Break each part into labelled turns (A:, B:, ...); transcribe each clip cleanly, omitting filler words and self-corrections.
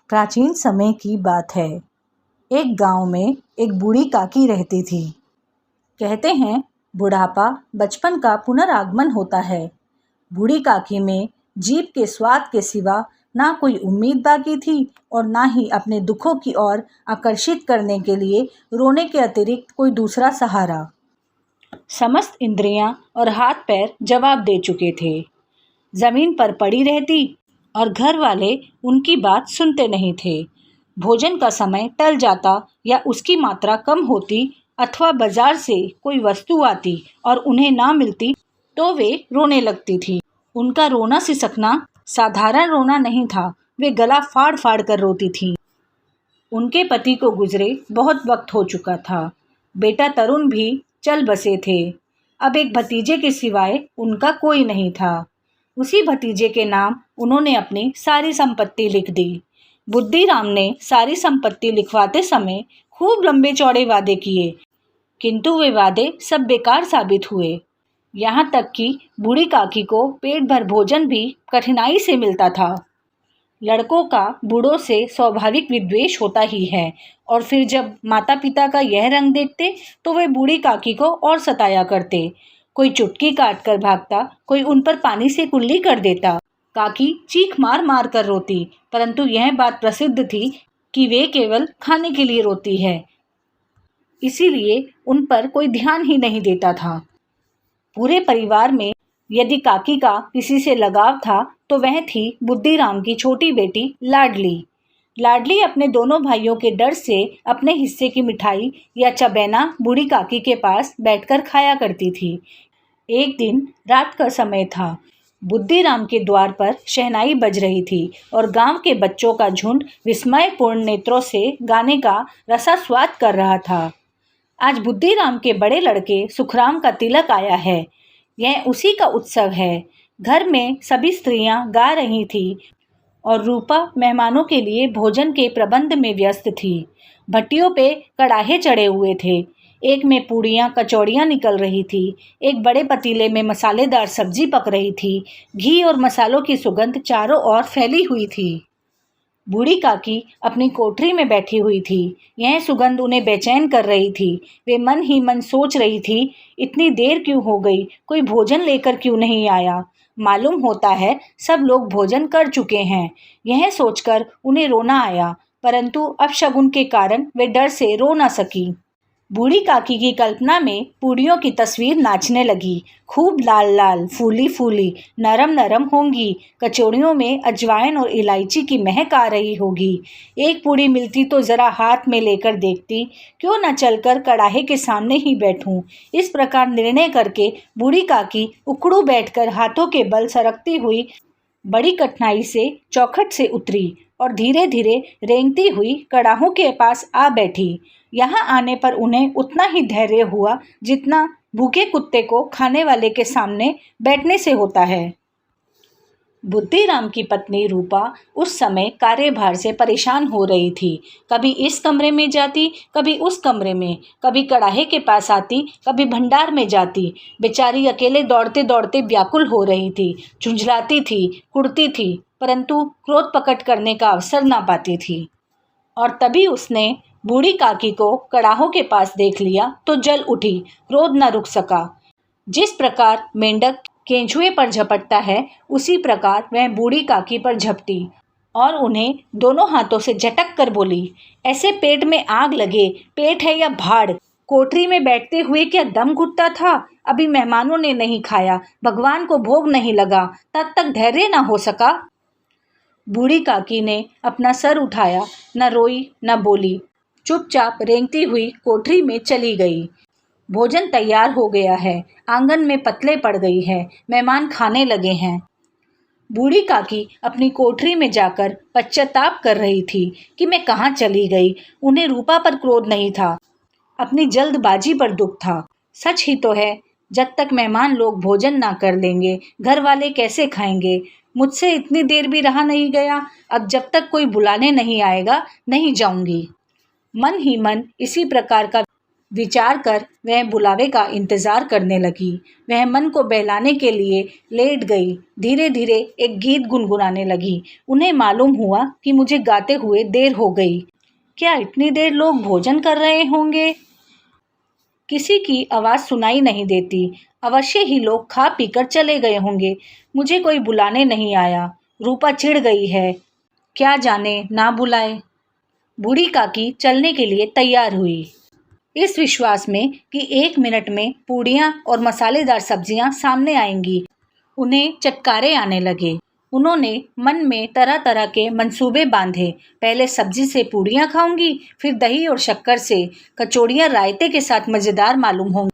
A: प्राचीन समय की बात है। एक गांव में एक बूढ़ी काकी रहती थी। कहते हैं बुढ़ापा बचपन का पुनरागमन होता है। बूढ़ी काकी में जीभ के स्वाद के सिवा ना कोई उम्मीद बाकी थी और ना ही अपने दुखों की ओर आकर्षित करने के लिए रोने के अतिरिक्त कोई दूसरा सहारा। समस्त इंद्रियां और हाथ पैर जवाब दे चुके थे। जमीन पर पड़ी रहती और घर वाले उनकी बात सुनते नहीं थे। भोजन का समय टल जाता या उसकी मात्रा कम होती अथवा बाजार से कोई वस्तु आती और उन्हें ना मिलती तो वे रोने लगती थी। उनका रोना सिसकना साधारण रोना नहीं था, वे गला फाड़ फाड़ कर रोती थी। उनके पति को गुजरे बहुत वक्त हो चुका था। बेटा तरुण भी चल बसे थे। अब एक भतीजे के सिवाय उनका कोई नहीं था। उसी भतीजे के नाम उन्होंने अपनी सारी संपत्ति लिख दी। बुद्धिराम ने सारी संपत्ति लिखवाते समय खूब लंबे चौड़े वादे किए, किंतु वे वादे सब बेकार साबित हुए। यहाँ तक कि बूढ़ी काकी को पेट भर भोजन भी कठिनाई से मिलता था। लड़कों का बूढ़ों से स्वाभाविक विद्वेष होता ही है और फिर जब माता पिता का यह रंग देखते तो वे बूढ़ी काकी को और सताया करते। कोई चुटकी काट कर भागता, कोई उन पर पानी से कुल्ली कर देता। काकी चीख मार मार कर रोती, परंतु यह बात प्रसिद्ध थी कि वे केवल खाने के लिए रोती है, इसीलिए उन पर कोई ध्यान ही नहीं देता था। पूरे परिवार में यदि काकी का किसी से लगाव था तो वह थी बुद्धिराम की छोटी बेटी लाडली। लाडली अपने दोनों भाइयों के डर से अपने हिस्से की मिठाई या चबैना बूढ़ी काकी के पास बैठकर खाया करती थी। एक दिन रात का समय था। बुद्धिराम के द्वार पर शहनाई बज रही थी और गांव के बच्चों का झुंड विस्मयपूर्ण नेत्रों से गाने का रसास्वाद कर रहा था। आज बुद्धिराम के बड़े लड़के सुखराम का तिलक आया है। यह उसी का उत्सव है। घर में सभी स्त्रियां गा रही थी और रूपा मेहमानों के लिए भोजन के प्रबंध में व्यस्त थी। भट्टियों पे कड़ाहे चढ़े हुए थे। एक में पूड़ियाँ कचौड़ियाँ निकल रही थी। एक बड़े पतीले में मसालेदार सब्जी पक रही थी। घी और मसालों की सुगंध चारों ओर फैली हुई थी। बूढ़ी काकी अपनी कोठरी में बैठी हुई थी। यह सुगंध उन्हें बेचैन कर रही थी। वे मन ही मन सोच रही थी, इतनी देर क्यों हो गई, कोई भोजन लेकर क्यों नहीं आया। मालूम होता है सब लोग भोजन कर चुके हैं। यह सोचकर उन्हें रोना आया, परंतु अपशगुन के कारण वे डर से रो न सकी। बूढ़ी काकी की कल्पना में पूड़ियों की तस्वीर नाचने लगी। खूब लाल लाल, फूली फूली, नरम नरम होंगी। कचौड़ियों में अजवाइन और इलायची की महक आ रही होगी। एक पूड़ी मिलती तो ज़रा हाथ में लेकर देखती, क्यों न चलकर कड़ाहे के सामने ही बैठूं। इस प्रकार निर्णय करके बूढ़ी काकी उकड़ू बैठकर हाथों के बल सरकती हुई बड़ी कठिनाई से चौखट से उतरी और धीरे धीरे रेंगती हुई कड़ाहों के पास आ बैठी। यहाँ आने पर उन्हें उतना ही धैर्य हुआ जितना भूखे कुत्ते को खाने वाले के सामने बैठने से होता है। बुद्धिराम की पत्नी रूपा उस समय कार्यभार से परेशान हो रही थी। कभी इस कमरे में जाती, कभी उस कमरे में, कभी कड़ाहे के पास आती, कभी भंडार में जाती। बेचारी अकेले दौड़ते दौड़ते व्याकुल हो रही थी, झुंझलाती थी, कुड़ती थी, परंतु क्रोध प्रकट करने का अवसर ना पाती थी। और तभी उसने बूढ़ी काकी को कड़ाहों के पास देख लिया तो जल उठी, क्रोध न रुक सका। जिस प्रकार मेंढक केंचुए पर झपटता है, उसी प्रकार वह बूढ़ी काकी पर झपटी और उन्हें दोनों हाथों से झटक कर बोली, ऐसे पेट में आग लगे, पेट है या भाड़, कोठरी में बैठते हुए क्या दम घुटता था। अभी मेहमानों ने नहीं खाया, भगवान को भोग नहीं लगा, तब तक धैर्य न हो सका। बूढ़ी काकी ने अपना सर उठाया, न रोई न बोली, चुपचाप रेंगती हुई कोठरी में चली गई। भोजन तैयार हो गया है, आंगन में पतले पड़ गई है, मेहमान खाने लगे हैं। बूढ़ी काकी अपनी कोठरी में जाकर पश्चाताप कर रही थी कि मैं कहाँ चली गई। उन्हें रूपा पर क्रोध नहीं था, अपनी जल्दबाजी पर दुख था। सच ही तो है, जब तक मेहमान लोग भोजन ना कर लेंगे घर वाले कैसे खाएंगे। मुझसे इतनी देर भी रहा नहीं गया, अब जब तक कोई बुलाने नहीं आएगा नहीं जाऊंगी। मन ही मन इसी प्रकार का विचार कर वह बुलावे का इंतजार करने लगी। वह मन को बहलाने के लिए लेट गई। धीरे धीरे एक गीत गुनगुनाने लगी। उन्हें मालूम हुआ कि मुझे गाते हुए देर हो गई। क्या इतनी देर लोग भोजन कर रहे होंगे? किसी की आवाज़ सुनाई नहीं देती। अवश्य ही लोग खा पीकर चले गए होंगे। मुझे कोई बुलाने नहीं आया। रूपा चिढ़ गई है। क्या जाने ना बुलाए। बूढ़ी काकी चलने के लिए तैयार हुई, इस विश्वास में कि 1 मिनट में पूड़ियाँ और मसालेदार सब्जियाँ सामने आएंगी। उन्हें चटकारे आने लगे। उन्होंने मन में तरह तरह के मंसूबे बांधे। पहले सब्जी से पूड़ियाँ खाऊंगी, फिर दही और शक्कर से। कचौड़ियाँ रायते के साथ मज़ेदार मालूम होंगी।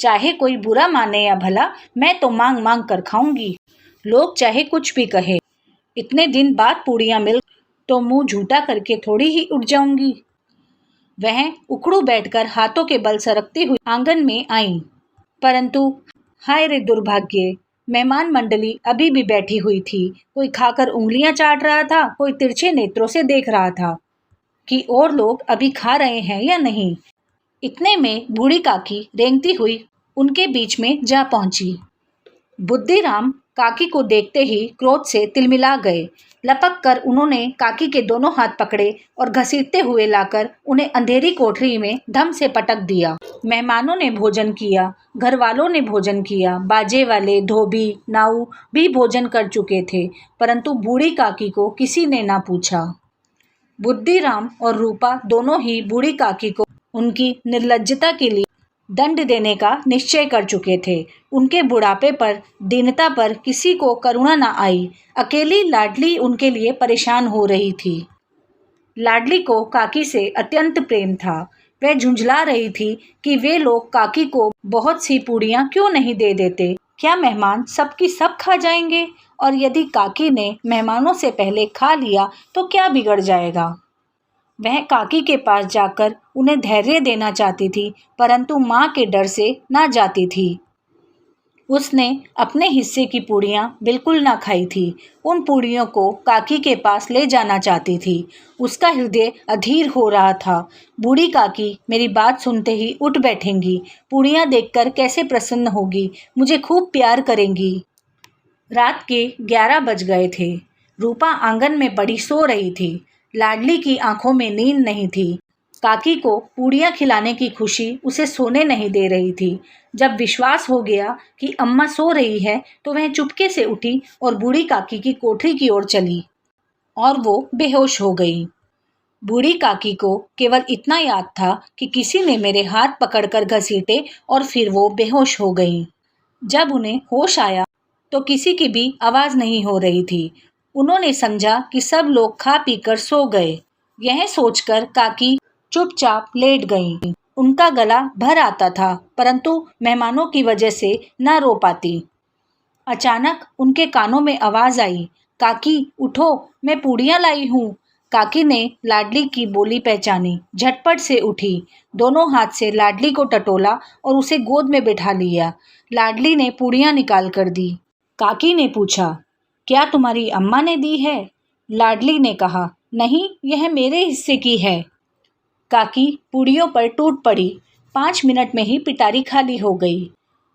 A: चाहे कोई बुरा माने या भला, मैं तो मांग मांग कर खाऊंगी। लोग चाहे कुछ भी कहे। इतने दिन बाद पूड़ियाँ मिल तो मुंह झूठा करके थोड़ी ही उठ जाऊंगी। वह उखड़ू बैठकर हाथों के बल सरकती हुई आंगन में आईं। परंतु हाय रे दुर्भाग्य, मेहमान मंडली अभी भी बैठी हुई थी। कोई खाकर उंगलियां चाट रहा था, कोई तिरछे नेत्रों से देख रहा था कि और लोग अभी खा रहे हैं या नहीं। इतने में बूढ़ी काकी रेंगती हुई उनके बीच में जा पहुंची। बुद्धिराम काकी को देखते ही क्रोध से तिलमिला गए। लपक कर उन्होंने काकी के दोनों हाथ पकड़े और घसीटते हुए लाकर उन्हें अंधेरी कोठरी में धम से पटक दिया। मेहमानों ने भोजन किया, घर वालों ने भोजन किया, बाजे वाले, धोबी, नाऊ भी भोजन कर चुके थे, परंतु बूढ़ी काकी को किसी ने ना पूछा। बुद्धिराम और रूपा दोनों ही बूढ़ी काकी को उनकी निर्लज्जता के लिए दंड देने का निश्चय कर चुके थे। उनके बुढ़ापे पर, दीनता पर किसी को करुणा न आई। अकेली लाडली उनके लिए परेशान हो रही थी। लाडली को काकी से अत्यंत प्रेम था। वह झुंझला रही थी कि वे लोग काकी को बहुत सी पूड़ियाँ क्यों नहीं दे देते। क्या मेहमान सबकी सब खा जाएंगे? और यदि काकी ने मेहमानों से पहले खा लिया तो क्या बिगड़ जाएगा? वह काकी के पास जाकर उन्हें धैर्य देना चाहती थी, परंतु माँ के डर से ना जाती थी। उसने अपने हिस्से की पूड़ियाँ बिल्कुल ना खाई थी। उन पूड़ियों को काकी के पास ले जाना चाहती थी। उसका हृदय अधीर हो रहा था। बूढ़ी काकी मेरी बात सुनते ही उठ बैठेंगी। पूड़ियाँ देखकर कैसे प्रसन्न होगी, मुझे खूब प्यार करेंगी। रात के 11 बज गए थे। रूपा आंगन में पड़ी सो रही थी। लाडली की आंखों में नींद नहीं थी। काकी को पूड़ियाँ खिलाने की खुशी उसे सोने नहीं दे रही थी। जब विश्वास हो गया कि अम्मा सो रही है तो वह चुपके से उठी और बूढ़ी काकी की कोठरी की ओर चली और वो बेहोश हो गई। बूढ़ी काकी को केवल इतना याद था कि किसी ने मेरे हाथ पकड़कर घसीटे और फिर वो बेहोश हो गई। जब उन्हें होश आया तो किसी की भी आवाज़ नहीं हो रही थी। उन्होंने समझा कि सब लोग खा पीकर सो गए। यह सोचकर काकी चुपचाप लेट गईं। उनका गला भर आता था, परंतु मेहमानों की वजह से न रो पाती। अचानक उनके कानों में आवाज़ आई, काकी उठो, मैं पूड़ियाँ लाई हूँ। काकी ने लाडली की बोली पहचानी। झटपट से उठी, दोनों हाथ से लाडली को टटोला और उसे गोद में बिठा लिया। लाडली ने पूड़ियाँ निकाल कर दी। काकी ने पूछा, क्या तुम्हारी अम्मा ने दी है? लाडली ने कहा, नहीं, यह मेरे हिस्से की है। काकी पूड़ियों पर टूट पड़ी। 5 मिनट में ही पिटारी खाली हो गई।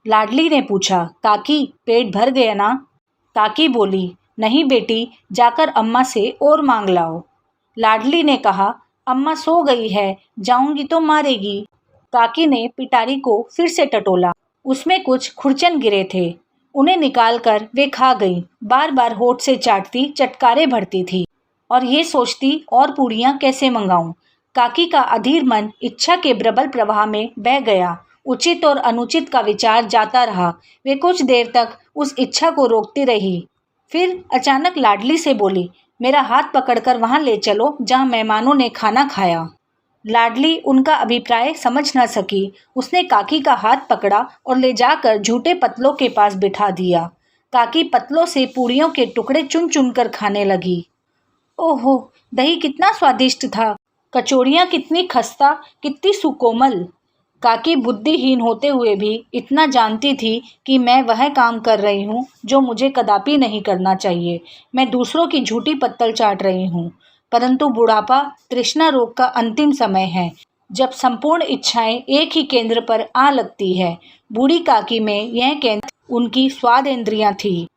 A: लाडली ने पूछा, काकी पेट भर गया ना? काकी बोली, नहीं बेटी, जाकर अम्मा से और मांग लाओ। लाडली ने कहा, अम्मा सो गई है, जाऊंगी तो मारेगी। काकी ने पिटारी को फिर से टटोला। उसमें कुछ खुरचन गिरे थे। उन्हें निकालकर वे खा गई। बार बार होठ से चाटती, चटकारे भरती थी और ये सोचती और पूड़ियाँ कैसे मंगाऊं। काकी का अधीर मन इच्छा के प्रबल प्रवाह में बह गया। उचित और अनुचित का विचार जाता रहा। वे कुछ देर तक उस इच्छा को रोकती रही। फिर अचानक लाडली से बोली, मेरा हाथ पकड़कर वहाँ ले चलो जहाँ मेहमानों ने खाना खाया। लाडली उनका अभिप्राय समझ न सकी। उसने काकी का हाथ पकड़ा और ले जाकर झूठे पतलों के पास बिठा दिया। काकी पतलों से पूड़ियों के टुकड़े चुन चुन कर खाने लगी। ओहो, दही कितना स्वादिष्ट था, कचौड़ियाँ कितनी खस्ता, कितनी सुकोमल। काकी बुद्धिहीन होते हुए भी इतना जानती थी कि मैं वह काम कर रही हूँ जो मुझे कदापि नहीं करना चाहिए। मैं दूसरों की झूठी पत्तल चाट रही हूँ। परंतु बुढ़ापा तृष्णा रोग का अंतिम समय है। जब संपूर्ण इच्छाएं एक ही केंद्र पर आ लगती है। बूढ़ी काकी में यह केंद्र उनकी स्वादेंद्रियां थी।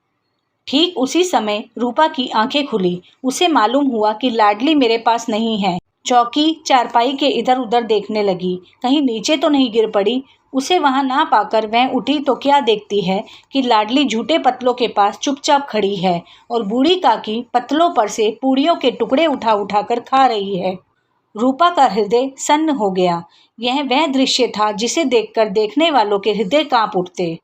A: ठीक उसी समय रूपा की आंखें खुली। उसे मालूम हुआ कि लाडली मेरे पास नहीं है। चौकी चारपाई के इधर उधर देखने लगी, कहीं नीचे तो नहीं गिर पड़ी। उसे वहां ना पाकर वह उठी तो क्या देखती है कि लाडली झूठे पतलों के पास चुपचाप खड़ी है और बूढ़ी काकी पतलों पर से पूड़ियों के टुकड़े उठा उठा कर खा रही है। रूपा का हृदय सन्न हो गया। यह वह दृश्य था जिसे देखकर देखने वालों के हृदय कांप उठते।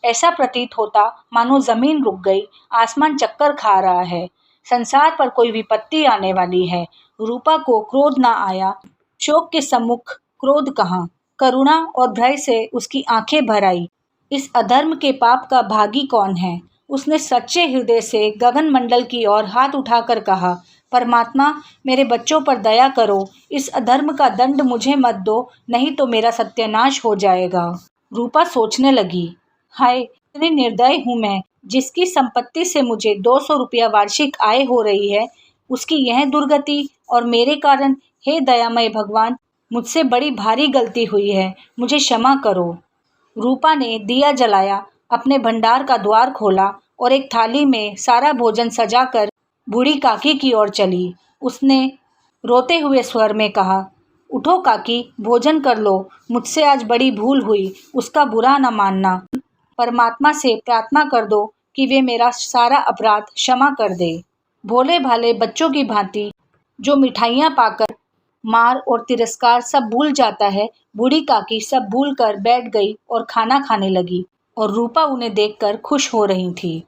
A: ऐसा प्रतीत होता मानो जमीन रुक गई, आसमान चक्कर खा रहा है, संसार पर कोई विपत्ति आने वाली है। रूपा को क्रोध ना आया। शोक के सम्मुख क्रोध कहाँ, करुणा और भय से उसकी आंखें भर आई। इस अधर्म के पाप का भागी कौन है? उसने सच्चे हृदय से गगन मंडल की ओर हाथ उठाकर कहा, परमात्मा, मेरे बच्चों पर दया करो। इस अधर्म का दंड मुझे मत दो, नहीं तो मेरा सत्यानाश हो जाएगा। रूपा सोचने लगी, हाय, इतनी निर्दय हूँ मैं। जिसकी संपत्ति से मुझे 200 रुपया वार्षिक आय हो रही है, उसकी यह दुर्गति और मेरे कारण। हे दयामय भगवान, मुझसे बड़ी भारी गलती हुई है, मुझे क्षमा करो। रूपा ने दिया जलाया, अपने भंडार का द्वार खोला और एक थाली में सारा भोजन सजाकर बूढ़ी काकी की ओर चली। उसने रोते हुए स्वर में कहा, उठो काकी, भोजन कर लो। मुझसे आज बड़ी भूल हुई, उसका बुरा न मानना। परमात्मा से प्रार्थना कर दो कि वे मेरा सारा अपराध क्षमा कर दे। भोले भाले बच्चों की भांति जो मिठाइयाँ पाकर मार और तिरस्कार सब भूल जाता है, बूढ़ी काकी सब भूल कर बैठ गई और खाना खाने लगी और रूपा उन्हें देखकर खुश हो रही थी।